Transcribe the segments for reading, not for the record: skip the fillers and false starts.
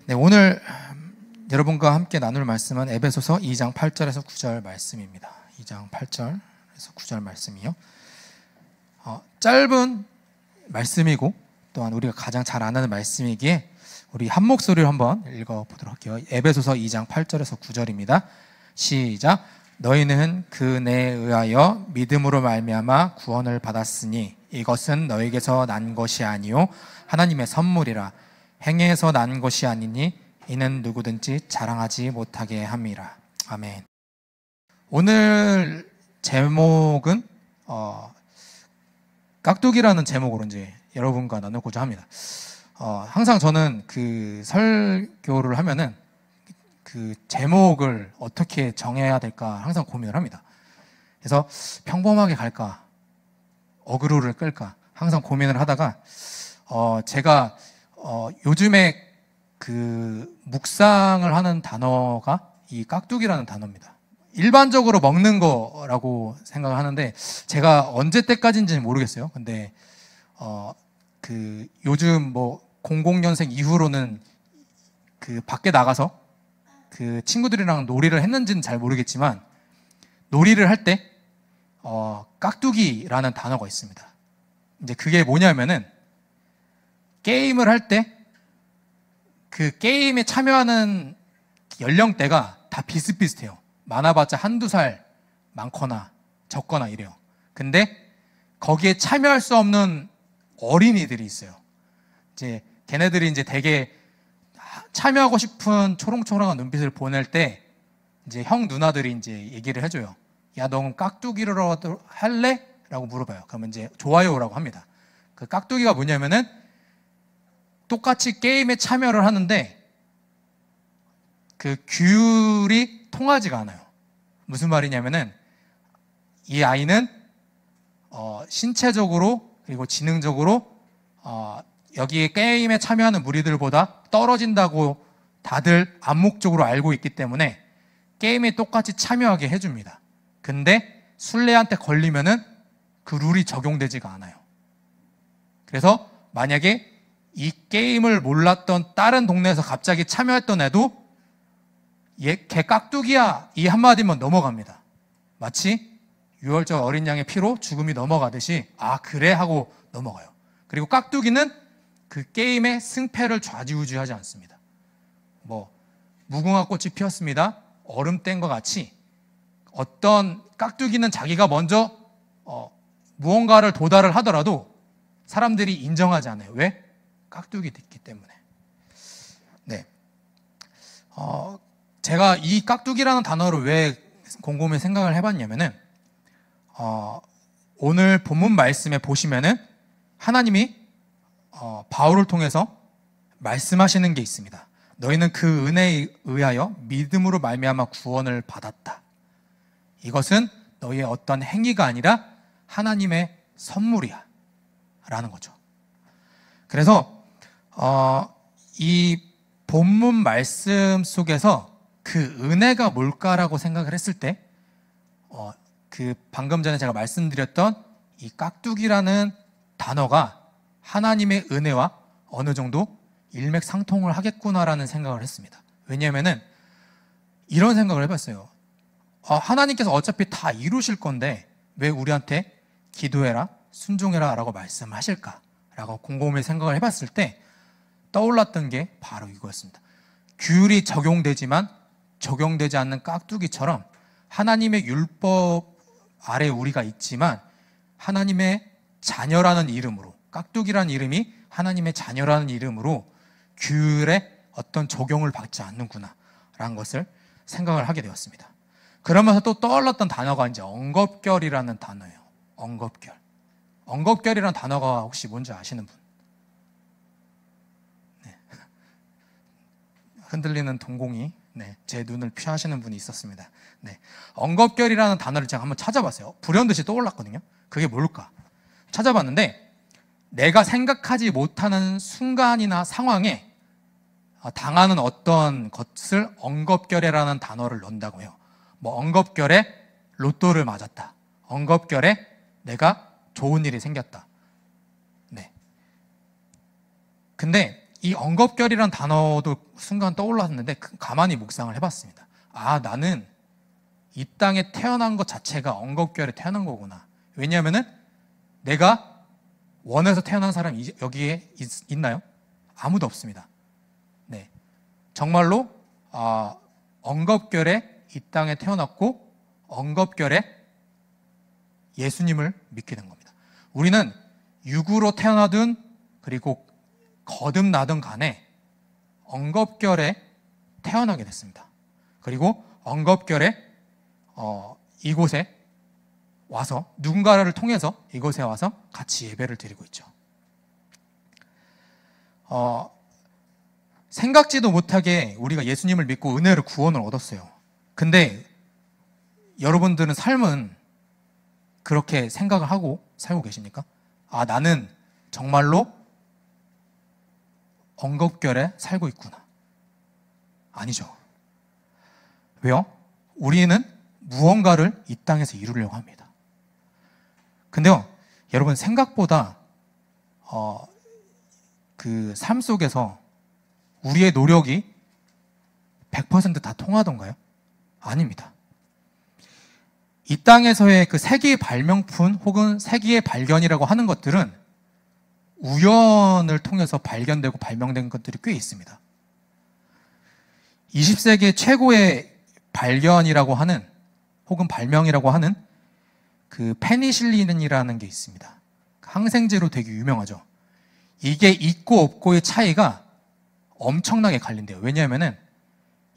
네, 오늘 여러분과 함께 나눌 말씀은 에베소서 2장 8절에서 9절 말씀입니다. 2장 8절에서 9절 말씀이요. 짧은 말씀이고 또한 우리가 가장 잘 아는 말씀이기에 우리 한 목소리로 한번 읽어보도록 할게요. 에베소서 2장 8절에서 9절입니다. 시작. 너희는 그 은혜에 의하여 믿음으로 말미암아 구원을 받았으니 이것은 너희에게서 난 것이 아니요 하나님의 선물이라. 행위에서 난 것이 아니니 이는 누구든지 자랑하지 못하게 함이라. 아멘. 오늘 제목은 깍두기라는 제목으로 이제 여러분과 나누고자 합니다. 항상 저는 그 설교를 하면은 그 제목을 어떻게 정해야 될까 항상 고민을 합니다. 그래서 평범하게 갈까, 어그로를 끌까 항상 고민을 하다가 제가 요즘에 그 묵상을 하는 단어가 이 깍두기라는 단어입니다. 일반적으로 먹는 거라고 생각을 하는데 제가 언제 때까지인지는 모르겠어요. 근데 그 요즘 뭐 00년생 이후로는 그 밖에 나가서 그 친구들이랑 놀이를 했는지는 잘 모르겠지만 놀이를 할 때 깍두기라는 단어가 있습니다. 이제 그게 뭐냐면은 게임을 할 때 그 게임에 참여하는 연령대가 다 비슷비슷해요. 많아봤자 한두 살 많거나 적거나 이래요. 근데 거기에 참여할 수 없는 어린이들이 있어요. 이제 걔네들이 이제 되게 참여하고 싶은 초롱초롱한 눈빛을 보낼 때 이제 형 누나들이 이제 얘기를 해줘요. 야, 너 깍두기로 할래? 라고 물어봐요. 그러면 이제 좋아요라고 합니다. 그 깍두기가 뭐냐면은 똑같이 게임에 참여를 하는데 그 규율이 통하지가 않아요. 무슨 말이냐면은 이 아이는 신체적으로 그리고 지능적으로 여기 게임에 참여하는 무리들보다 떨어진다고 다들 암묵적으로 알고 있기 때문에 게임에 똑같이 참여하게 해줍니다. 근데 술래한테 걸리면은 그 룰이 적용되지가 않아요. 그래서 만약에 이 게임을 몰랐던 다른 동네에서 갑자기 참여했던 애도 걔 깍두기야 이 한마디면 넘어갑니다. 마치 6월절 어린 양의 피로 죽음이 넘어가듯이 아 그래 하고 넘어가요. 그리고 깍두기는 그 게임의 승패를 좌지우지하지 않습니다. 뭐 무궁화 꽃이 피었습니다. 얼음 뗀 것 같이 어떤 깍두기는 자기가 먼저 무언가를 도달을 하더라도 사람들이 인정하지 않아요. 왜? 깍두기 있기 때문에. 네. 제가 이 깍두기라는 단어를 왜 곰곰이 생각을 해봤냐면은 오늘 본문 말씀에 보시면은 하나님이 바울을 통해서 말씀하시는 게 있습니다. 너희는 그 은혜에 의하여 믿음으로 말미암아 구원을 받았다. 이것은 너희의 어떤 행위가 아니라 하나님의 선물이야 라는 거죠. 그래서 이 본문 말씀 속에서 그 은혜가 뭘까라고 생각을 했을 때 그 방금 전에 제가 말씀드렸던 이 깍두기라는 단어가 하나님의 은혜와 어느 정도 일맥상통을 하겠구나라는 생각을 했습니다. 왜냐하면은 이런 생각을 해봤어요. 하나님께서 어차피 다 이루실 건데 왜 우리한테 기도해라, 순종해라 라고 말씀하실까? 라고 곰곰이 생각을 해봤을 때 떠올랐던 게 바로 이거였습니다. 규율이 적용되지만 적용되지 않는 깍두기처럼 하나님의 율법 아래 우리가 있지만 하나님의 자녀라는 이름으로, 깍두기라는 이름이 하나님의 자녀라는 이름으로 규율에 어떤 적용을 받지 않는구나 라는 것을 생각을 하게 되었습니다. 그러면서 또 떠올랐던 단어가 이제 엉겁결이라는 단어예요. 엉겁결. 엉겁결이라는 단어가 혹시 뭔지 아시는 분? 네. 흔들리는 동공이 제 눈을 피하시는 분이 있었습니다. 네. 엉겁결이라는 단어를 제가 한번 찾아봤어요. 불현듯이 떠올랐거든요. 그게 뭘까? 찾아봤는데 내가 생각하지 못하는 순간이나 상황에 당하는 어떤 것을 엉겁결이라는 단어를 넣는다고 해요. 뭐 엉겁결에 로또를 맞았다. 엉겁결에 내가 좋은 일이 생겼다. 네. 근데 이 엉겁결이란 단어도 순간 떠올랐는데 가만히 묵상을 해봤습니다. 아, 나는 이 땅에 태어난 것 자체가 엉겁결에 태어난 거구나. 왜냐하면은 내가 원해서 태어난 사람이 여기에 있나요? 아무도 없습니다. 네, 정말로 엉겁결에 이 땅에 태어났고 엉겁결에 예수님을 믿게 된 겁니다. 우리는 육으로 태어나든 그리고 거듭나든 간에 엉겁결에 태어나게 됐습니다. 그리고 엉겁결에 이곳에 와서 누군가를 통해서 이곳에 와서 같이 예배를 드리고 있죠. 생각지도 못하게 우리가 예수님을 믿고 은혜로 구원을 얻었어요. 근데 여러분들은 삶은 그렇게 생각을 하고 살고 계십니까? 아, 나는 정말로 엉겁결에 살고 있구나. 아니죠. 왜요? 우리는 무언가를 이 땅에서 이루려고 합니다. 근데요, 여러분 생각보다 그 삶 속에서 우리의 노력이 100% 다 통하던가요? 아닙니다. 이 땅에서의 그 세계의 발명품 혹은 세계의 발견이라고 하는 것들은 우연을 통해서 발견되고 발명된 것들이 꽤 있습니다. 20세기 최고의 발견이라고 하는 혹은 발명이라고 하는 그 페니실린이라는 게 있습니다. 항생제로 되게 유명하죠. 이게 있고 없고의 차이가 엄청나게 갈린대요. 왜냐하면은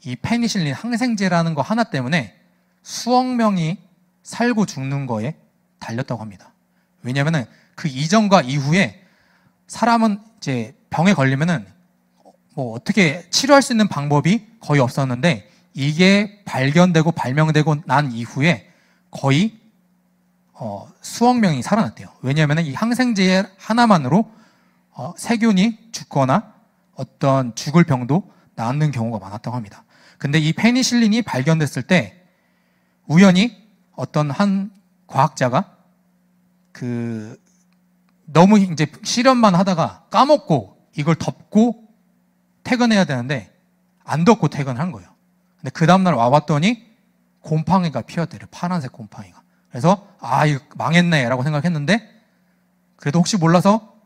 이 페니실린 항생제라는 거 하나 때문에 수억 명이 살고 죽는 거에 달렸다고 합니다. 왜냐하면은 그 이전과 이후에 사람은 이제 병에 걸리면은 뭐 어떻게 치료할 수 있는 방법이 거의 없었는데 이게 발견되고 발명되고 난 이후에 거의 수억 명이 살아났대요. 왜냐하면 이 항생제 하나만으로 세균이 죽거나 어떤 죽을 병도 낫는 경우가 많았다고 합니다. 근데 이 페니실린이 발견됐을 때 우연히 어떤 한 과학자가 너무 이제 실험만 하다가 까먹고 이걸 덮고 퇴근해야 되는데 안 덮고 퇴근한 거예요. 근데 그 다음날 와봤더니 곰팡이가 피었대요. 파란색 곰팡이가. 그래서 이거 망했네 라고 생각했는데 그래도 혹시 몰라서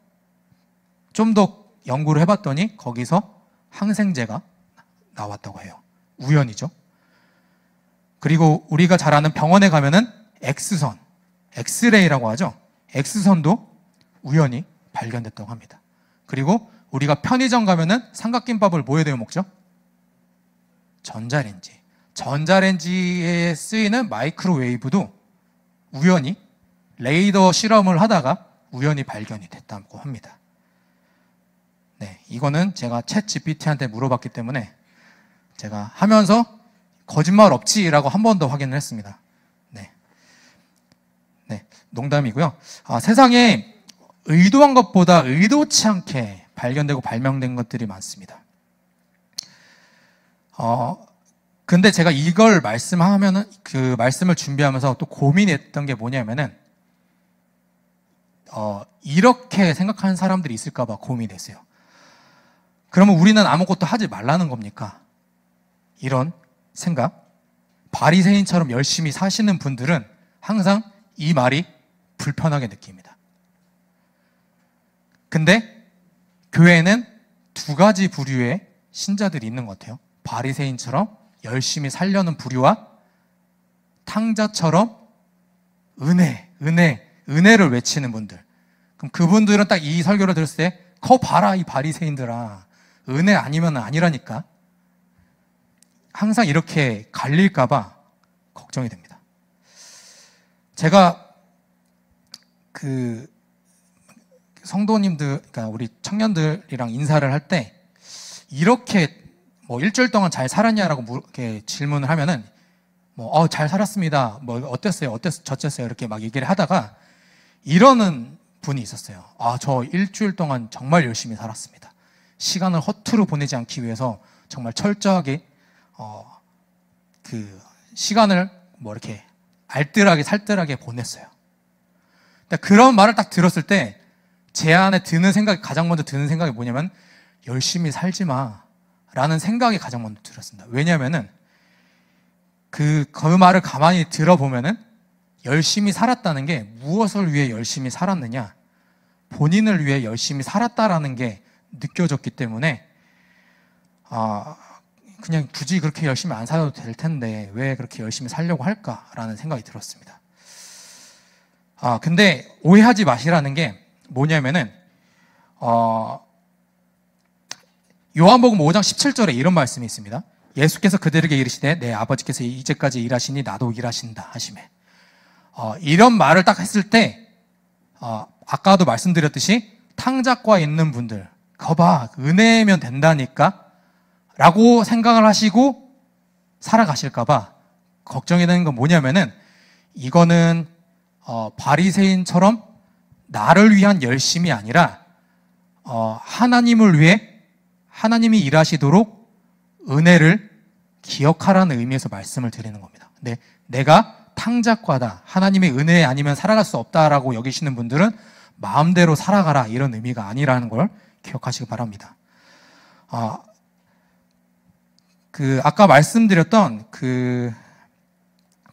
좀 더 연구를 해봤더니 거기서 항생제가 나왔다고 해요. 우연이죠. 그리고 우리가 잘 아는 병원에 가면은 X선, 엑스레이라고 하죠. X선도 우연히 발견됐다고 합니다. 그리고 우리가 편의점 가면은 삼각김밥을 뭐에 대어 먹죠? 전자레인지. 전자레인지에 쓰이는 마이크로웨이브도 우연히 레이더 실험을 하다가 우연히 발견이 됐다고 합니다. 네, 이거는 제가 챗 GPT한테 물어봤기 때문에 제가 하면서 거짓말 없지라고 한 번 더 확인을 했습니다. 네, 농담이고요. 세상에 의도한 것보다 의도치 않게 발견되고 발명된 것들이 많습니다. 근데 제가 이걸 말씀하면은 그 말씀을 준비하면서 또 고민했던 게 뭐냐면은 이렇게 생각하는 사람들이 있을까봐 고민했어요. 그러면 우리는 아무것도 하지 말라는 겁니까? 이런 생각. 바리새인처럼 열심히 사시는 분들은 항상 이 말이 불편하게 느낍니다. 근데 교회에는 두 가지 부류의 신자들이 있는 것 같아요. 바리새인처럼 열심히 살려는 부류와 탕자처럼 은혜를 외치는 분들. 그럼 그분들은 딱 이 설교를 들었을 때 거 봐라 이 바리새인들아, 은혜 아니면 아니라니까. 항상 이렇게 갈릴까 봐 걱정이 됩니다. 제가 그 성도님들, 그러니까 우리 청년들이랑 인사를 할 때 이렇게 뭐 일주일 동안 잘 살았냐라고 이렇게 질문을 하면은 잘 살았습니다. 뭐 어땠어요? 저쨌어요? 이렇게 막 얘기를 하다가 이러는 분이 있었어요. 저 일주일 동안 정말 열심히 살았습니다. 시간을 허투루 보내지 않기 위해서 정말 철저하게 그 시간을 뭐 이렇게 알뜰하게 살뜰하게 보냈어요. 그런 말을 딱 들었을 때 제 안에 가장 먼저 드는 생각이 뭐냐면, 열심히 살지 마 라는 생각이 가장 먼저 들었습니다. 왜냐하면은 그 말을 가만히 들어보면은 열심히 살았다는 게 무엇을 위해 열심히 살았느냐, 본인을 위해 열심히 살았다라는 게 느껴졌기 때문에 그냥 굳이 그렇게 열심히 안 살아도 될 텐데 왜 그렇게 열심히 살려고 할까라는 생각이 들었습니다. 근데 오해하지 마시라는 게 뭐냐면은 요한복음 5장 17절에 이런 말씀이 있습니다. 예수께서 그들에게 이르시되 내 아버지께서 이제까지 일하시니 나도 일하신다 하시매. 이런 말을 딱 했을 때 아까도 말씀드렸듯이 탕자과 있는 분들 거봐 은혜면 된다니까 라고 생각을 하시고 살아가실까 봐 걱정이 되는 건 뭐냐면은 이거는 바리새인처럼 나를 위한 열심이 아니라 하나님을 위해 하나님이 일하시도록 은혜를 기억하라는 의미에서 말씀을 드리는 겁니다. 근데 내가 탕자과다, 하나님의 은혜 아니면 살아갈 수 없다라고 여기시는 분들은 마음대로 살아가라 이런 의미가 아니라는 걸 기억하시기 바랍니다. 아까 말씀드렸던 그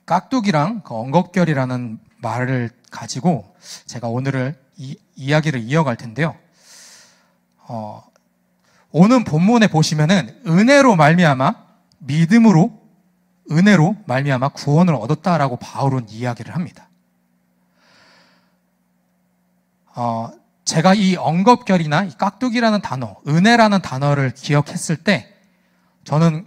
깍두기랑 그 엉겁결이라는 말을 가지고 제가 오늘을 이야기를 이어갈 텐데요. 오늘 본문에 보시면은 은혜로 말미암아 믿음으로 은혜로 말미암아 구원을 얻었다라고 바울은 이야기를 합니다. 제가 이 엉겁결이나 이 깍두기라는 단어, 은혜라는 단어를 기억했을 때 저는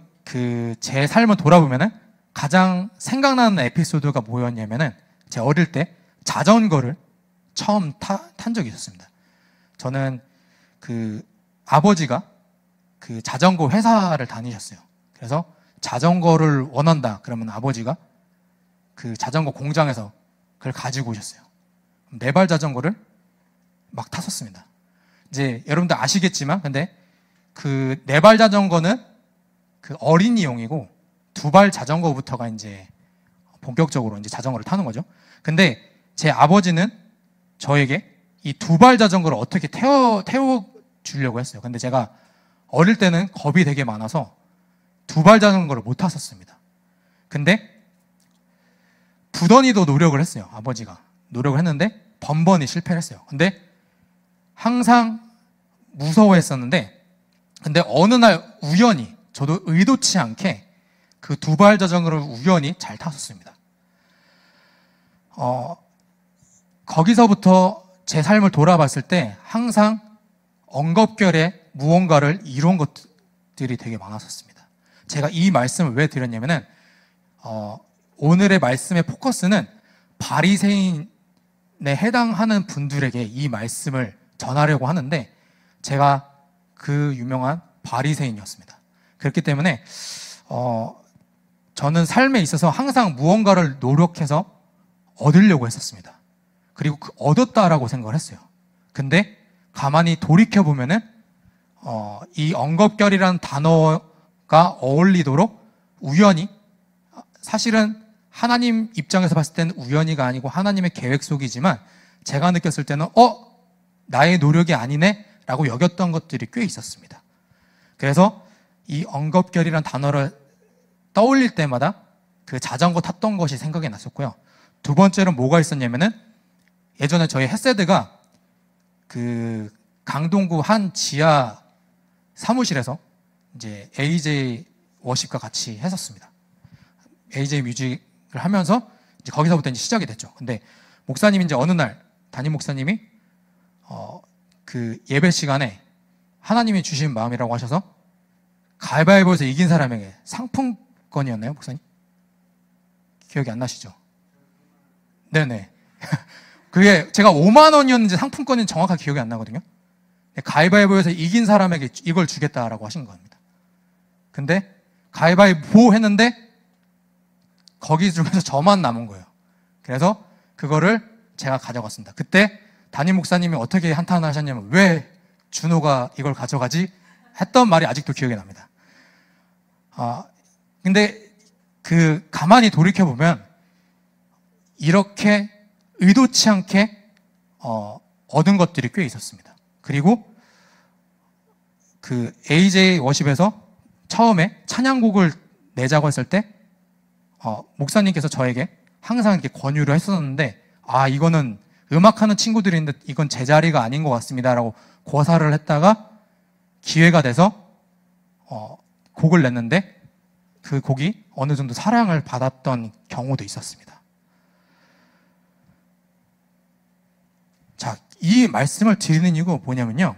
제 삶을 돌아보면은 가장 생각나는 에피소드가 뭐였냐면은 제 어릴 때 자전거를 처음 탄 적이 있었습니다. 저는 아버지가 자전거 회사를 다니셨어요. 그래서 자전거를 원한다 그러면 아버지가 자전거 공장에서 그걸 가지고 오셨어요. 네발 자전거를 막 탔었습니다. 이제 여러분들 아시겠지만 근데 네발 자전거는 어린이용이고 두발 자전거부터가 이제 본격적으로 이제 자전거를 타는 거죠. 근데 제 아버지는 저에게 이 두발 자전거를 어떻게 태워 주려고 했어요. 근데 제가 어릴 때는 겁이 되게 많아서 두발 자전거를 못 탔었습니다. 근데 부단히도 노력을 했어요. 아버지가 노력을 했는데 번번이 실패를 했어요. 근데 항상 무서워했었는데 근데 어느 날 우연히 저도 의도치 않게 그 두발 자전거를 우연히 잘 탔었습니다. 거기서부터 제 삶을 돌아봤을 때 항상 엉겁결에 무언가를 이룬 것들이 되게 많았었습니다. 제가 이 말씀을 왜 드렸냐면은 오늘의 말씀의 포커스는 바리새인에 해당하는 분들에게 이 말씀을 전하려고 하는데 제가 그 유명한 바리새인이었습니다. 그렇기 때문에 저는 삶에 있어서 항상 무언가를 노력해서 얻으려고 했었습니다. 그리고 얻었다라고 생각을 했어요. 근데 가만히 돌이켜보면은 이 엉겁결이라는 단어가 어울리도록 우연히 사실은 하나님 입장에서 봤을 때는 우연히가 아니고 하나님의 계획 속이지만 제가 느꼈을 때는 나의 노력이 아니네 라고 여겼던 것들이 꽤 있었습니다. 그래서 이 엉겁결이라는 단어를 떠올릴 때마다 그 자전거 탔던 것이 생각이 났었고요. 두 번째로 뭐가 있었냐면은 예전에 저희 햇세드가 강동구 한 지하 사무실에서 이제 AJ 워십과 같이 했었습니다. AJ 뮤직을 하면서 이제 거기서부터 이제 시작이 됐죠. 근데 목사님이 이제 어느 날 담임 목사님이 예배 시간에 하나님이 주신 마음이라고 하셔서 가위바위보에서 이긴 사람에게 상품권이었나요, 목사님? 기억이 안 나시죠? 네네. 그게 제가 5만 원이었는지 상품권은 정확하게 기억이 안 나거든요. 가위바위보에서 이긴 사람에게 이걸 주겠다라고 하신 겁니다. 근데 가위바위보 했는데 거기 중에서 저만 남은 거예요. 그래서 그거를 제가 가져갔습니다. 그때 담임 목사님이 어떻게 한탄을 하셨냐면 왜 준호가 이걸 가져가지? 했던 말이 아직도 기억이 납니다. 근데 가만히 돌이켜보면 이렇게 의도치 않게 얻은 것들이 꽤 있었습니다. 그리고 그 AJ 워십에서 처음에 찬양곡을 내자고 했을 때 목사님께서 저에게 항상 이렇게 권유를 했었는데, 이거는 음악하는 친구들인데 이건 제 자리가 아닌 것 같습니다 라고 고사를 했다가 기회가 돼서 곡을 냈는데 그 곡이 어느 정도 사랑을 받았던 경우도 있었습니다. 자, 이 말씀을 드리는 이유가 뭐냐면요,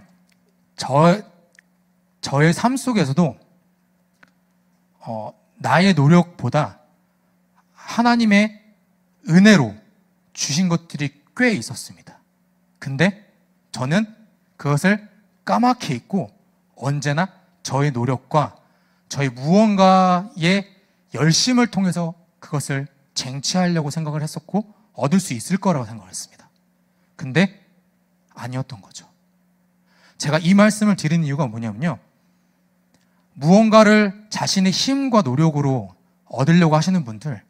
저의 삶 속에서도 나의 노력보다 하나님의 은혜로 주신 것들이 꽤 있었습니다. 근데 저는 그것을 까맣게 잊고 언제나 저의 노력과 저의 무언가의 열심을 통해서 그것을 쟁취하려고 생각을 했었고 얻을 수 있을 거라고 생각을 했습니다. 근데 아니었던 거죠. 제가 이 말씀을 드리는 이유가 뭐냐면요, 무언가를 자신의 힘과 노력으로 얻으려고 하시는 분들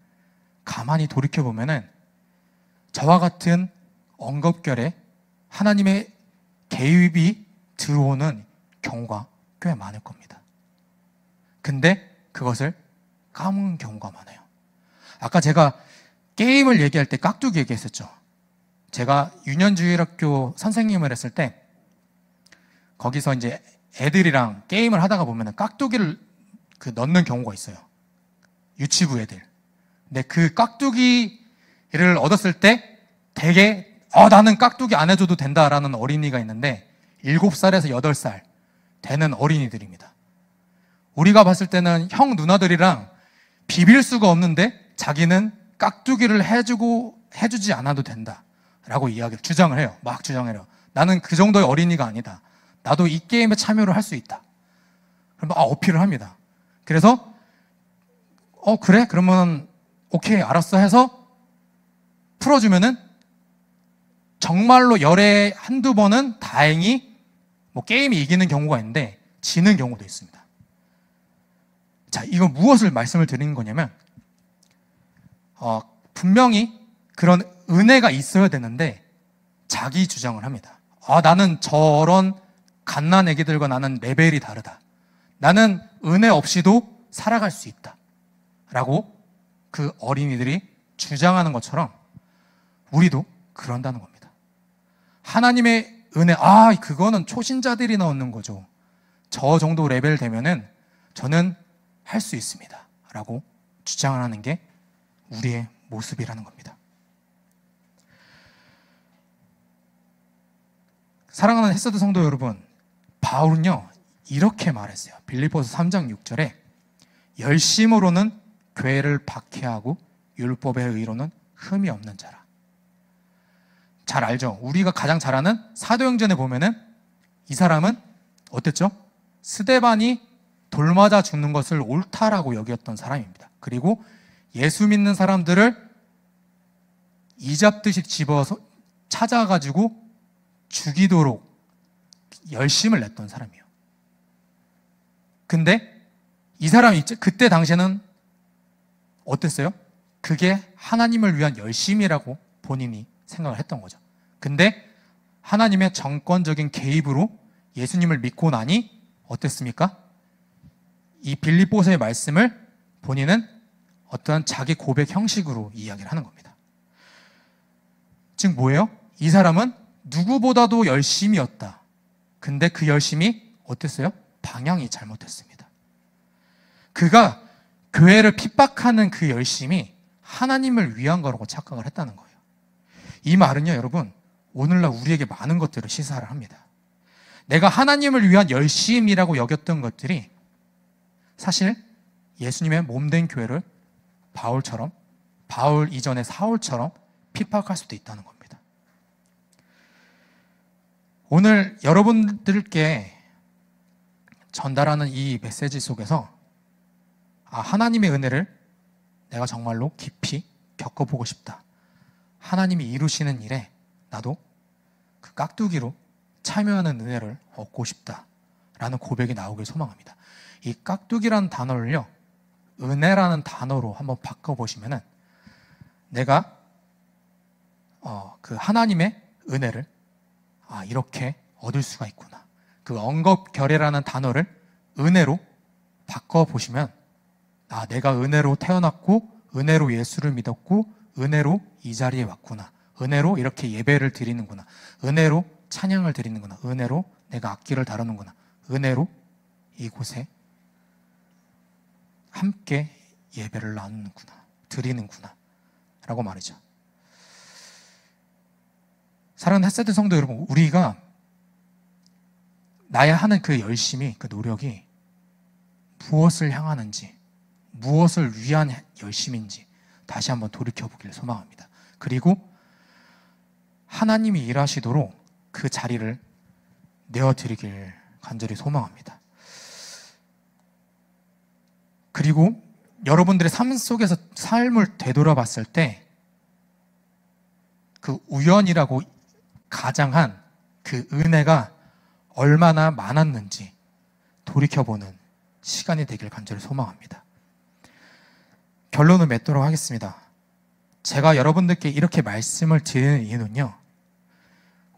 가만히 돌이켜보면은 저와 같은 엉겁결에 하나님의 개입이 들어오는 경우가 꽤 많을 겁니다. 근데 그것을 까먹는 경우가 많아요. 아까 제가 게임을 얘기할 때 깍두기 얘기했었죠. 제가 유년주일학교 선생님을 했을 때 거기서 이제 애들이랑 게임을 하다가 보면 깍두기를 넣는 경우가 있어요. 유치부 애들. 근데 그 깍두기를 얻었을 때 되게 나는 깍두기 안 해줘도 된다라는 어린이가 있는데 7살에서 8살 되는 어린이들입니다. 우리가 봤을 때는 형 누나들이랑 비빌 수가 없는데 자기는 깍두기를 해주지 않아도 된다라고 주장을 해요. 막 주장을 해요. 나는 그 정도의 어린이가 아니다. 나도 이 게임에 참여를 할 수 있다. 그럼 어필을 합니다. 그래서 그래? 그러면 오케이 알았어 해서 풀어주면은 정말로 열에 한두 번은 다행히 게임이 이기는 경우가 있는데 지는 경우도 있습니다. 자, 이건 무엇을 말씀을 드리는 거냐면 분명히 그런 은혜가 있어야 되는데 자기 주장을 합니다. 나는 저런 갓난 애기들과 나는 레벨이 다르다. 나는 은혜 없이도 살아갈 수 있다. 라고 그 어린이들이 주장하는 것처럼 우리도 그런다는 겁니다. 하나님의 은혜, 그거는 초신자들이 넣는 거죠. 저 정도 레벨 되면은 저는 할 수 있습니다. 라고 주장을 하는 게 우리의 모습이라는 겁니다. 사랑하는 햇서드 성도 여러분, 바울은요 이렇게 말했어요. 빌립보서 3장 6절에 열심으로는 교회를 박해하고 율법의 의로는 흠이 없는 자라. 잘 알죠? 우리가 가장 잘 아는 사도행전에 보면은 이 사람은 어땠죠? 스데반이 돌 맞아 죽는 것을 옳다라고 여겼던 사람입니다. 그리고 예수 믿는 사람들을 이잡듯이 집어서 찾아가지고 죽이도록 열심을 냈던 사람이에요. 근데 이 사람이 그때 당시에는 어땠어요? 그게 하나님을 위한 열심이라고 본인이 생각을 했던 거죠. 근데 하나님의 정권적인 개입으로 예수님을 믿고 나니 어땠습니까? 이 빌립보서의 말씀을 본인은 어떠한 자기 고백 형식으로 이야기를 하는 겁니다. 즉 뭐예요? 이 사람은 누구보다도 열심이었다. 근데 그 열심이 어땠어요? 방향이 잘못됐습니다. 그가 교회를 핍박하는 그 열심이 하나님을 위한 거라고 착각을 했다는 거예요. 이 말은요, 여러분, 오늘날 우리에게 많은 것들을 시사를 합니다. 내가 하나님을 위한 열심이라고 여겼던 것들이 사실 예수님의 몸된 교회를 바울 이전의 사울처럼 핍박할 수도 있다는 겁니다. 오늘 여러분들께 전달하는 이 메시지 속에서 하나님의 은혜를 내가 정말로 깊이 겪어보고 싶다. 하나님이 이루시는 일에 나도 그 깍두기로 참여하는 은혜를 얻고 싶다라는 고백이 나오길 소망합니다. 이 깍두기라는 단어를요, 은혜라는 단어로 한번 바꿔보시면은 내가 그 하나님의 은혜를 이렇게 얻을 수가 있구나. 그 엉겁결이라는 단어를 은혜로 바꿔보시면, 아, 내가 은혜로 태어났고 은혜로 예수를 믿었고 은혜로 이 자리에 왔구나, 은혜로 이렇게 예배를 드리는구나, 은혜로 찬양을 드리는구나, 은혜로 내가 악기를 다루는구나, 은혜로 이곳에 함께 예배를 나누는구나, 드리는구나 라고 말이죠. 사랑하는 햇세드 성도 여러분, 우리가 나야 하는 그 열심이, 그 노력이 무엇을 향하는지, 무엇을 위한 열심인지 다시 한번 돌이켜보기를 소망합니다. 그리고 하나님이 일하시도록 그 자리를 내어드리길 간절히 소망합니다. 그리고 여러분들의 삶 속에서 삶을 되돌아봤을 때 그 우연이라고 가장한 그 은혜가 얼마나 많았는지 돌이켜보는 시간이 되길 간절히 소망합니다. 결론을 맺도록 하겠습니다. 제가 여러분들께 이렇게 말씀을 드리는 이유는요,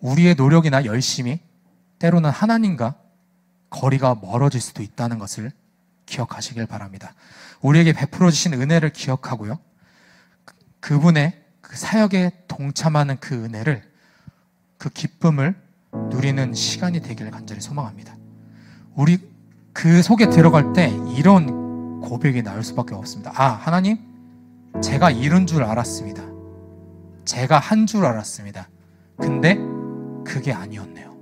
우리의 노력이나 열심이 때로는 하나님과 거리가 멀어질 수도 있다는 것을 기억하시길 바랍니다. 우리에게 베풀어 주신 은혜를 기억하고요, 그분의 그 사역에 동참하는 그 은혜를, 그 기쁨을 누리는 시간이 되기를 간절히 소망합니다. 우리 그 속에 들어갈 때 이런 고백이 나올 수밖에 없습니다. 아, 하나님, 제가 이룬 줄 알았습니다. 제가 한 줄 알았습니다. 근데 그게 아니었네요.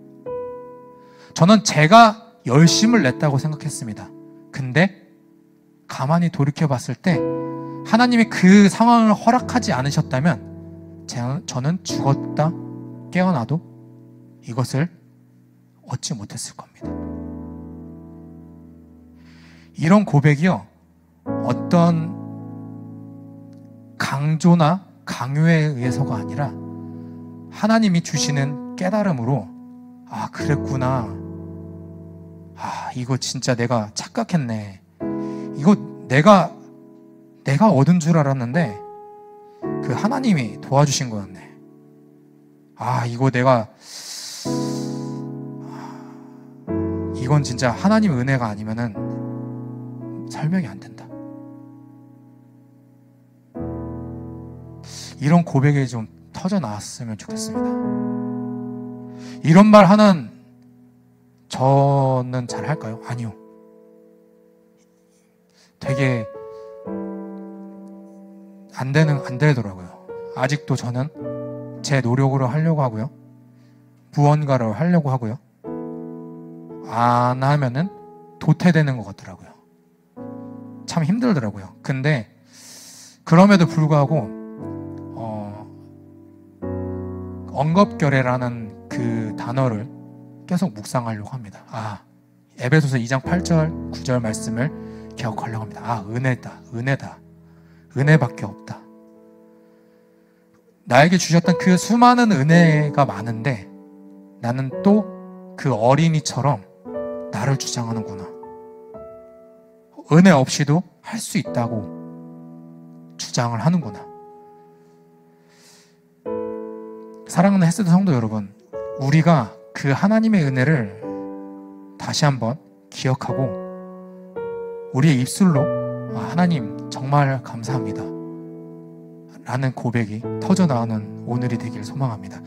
저는 제가 열심을 냈다고 생각했습니다. 근데 가만히 돌이켜 봤을 때 하나님이 그 상황을 허락하지 않으셨다면 저는 죽었다 깨어나도 이것을 얻지 못했을 겁니다. 이런 고백이요, 어떤 강조나 강요에 의해서가 아니라 하나님이 주시는 깨달음으로, 아, 그랬구나, 아, 이거 진짜 내가 착각했네, 이거 내가 얻은 줄 알았는데 그 하나님이 도와주신 거였네, 아, 이거 내가, 이건 진짜 하나님의 은혜가 아니면은 설명이 안 된다. 이런 고백이 좀 터져 나왔으면 좋겠습니다. 이런 말 하는 저는 잘 할까요? 아니요. 되게 안 되더라고요. 아직도 저는 제 노력으로 하려고 하고요, 무언가를 하려고 하고요, 안 하면은 도태되는 것 같더라고요. 참 힘들더라고요. 근데 그럼에도 불구하고 엉겁결에라는 그 단어를 계속 묵상하려고 합니다. 아, 에베소서 2장 8절 9절 말씀을 기억하려고 합니다. 아, 은혜다, 은혜다, 은혜밖에 없다. 나에게 주셨던 그 수많은 은혜가 많은데 나는 또 그 어린이처럼 나를 주장하는구나, 은혜 없이도 할 수 있다고 주장을 하는구나. 사랑하는 햇세드 성도 여러분, 우리가 그 하나님의 은혜를 다시 한번 기억하고 우리의 입술로, 아, 하나님 정말 감사합니다 라는 고백이 터져나오는 오늘이 되길 소망합니다.